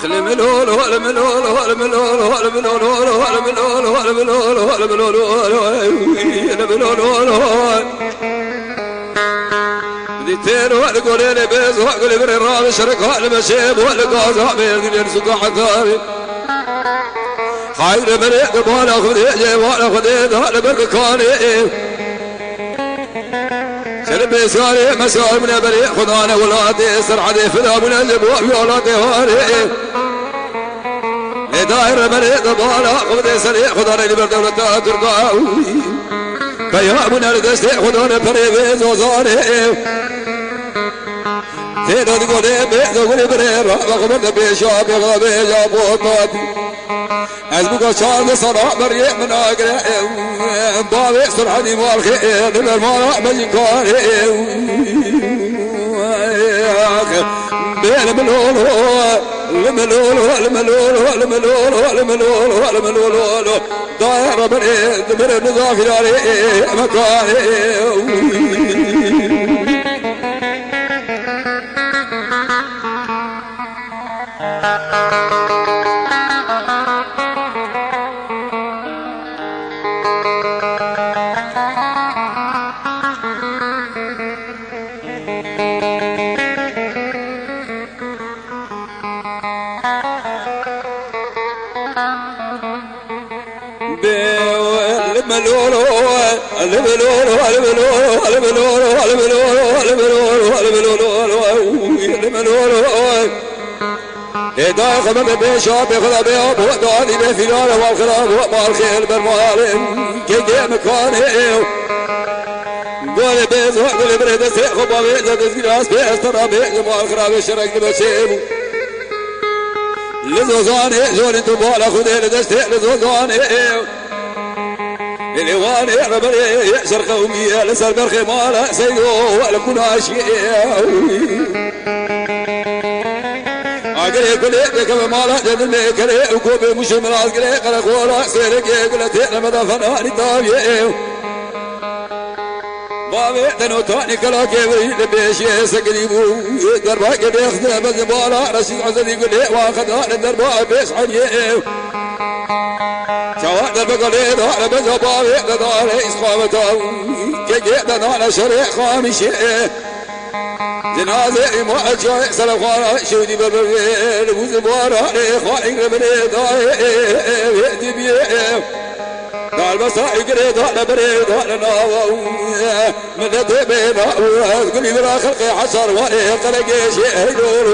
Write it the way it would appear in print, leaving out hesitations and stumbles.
الملول والملول والملول والملول والملول والملول والملول والملول ديتين والقولين بيز وقول بر الراب شرك والمشيب والقاز عبيد يرزق حكامي خير بريد بالا خذي بالا خذي هذا بركاني شرب يساري مسار من بريء خذانا ولادي سرعدي فدا من الجبوع ولادي هاري داير بريء بالا خذي سريع خذانا لبر دولة ترقى فيا من الدستي خذانا بريء زوزاري تيرو تقولي بيدو قولي بريء رابق بيشاب يغلبي جابوطات أزبق شارق صراع بريء من أقرأ بابي سرعدي مالخي للمرأة مجكاري بين الملول الملول الملول الملول الملول الملول داير بريء نضاف داري مكاري داي خمم بيشاب يخذ بياب وداني بفلال والخراب ومالخيل برمال كي مكاني قولي بيز وقولي بريد سيخو بابيزة تسقراس بيسترى بيز والخراب الشرق بسيبو لزوزاني زوني تبالا خذي لدستي لزوزاني الواني ربري يأسر قومي لسر برخي مالا سيدو ولكن عشي أقري كلي كم مالا جدني كلي وكوبي مش من أقري قل خولا سيرك يقول تين مدفنا نتابي بابي تنو تاني كلا كبري لبيشي سقريبو دربا كده يخدم بزبالا رشيد عزدي يقول واخد هذا دربا بيس حنيه شواد البقلي دار بزبابي دار إسقامته كي دار شريع خامشي جنازة ما أجاي سلخارا شودي بالبريل وزبارا خاين ربني داي يهدي بيه دار بسائق دار بريد دار ناو من تبين قولي بلا خلقي حصر وإيه قلقي شيء يدور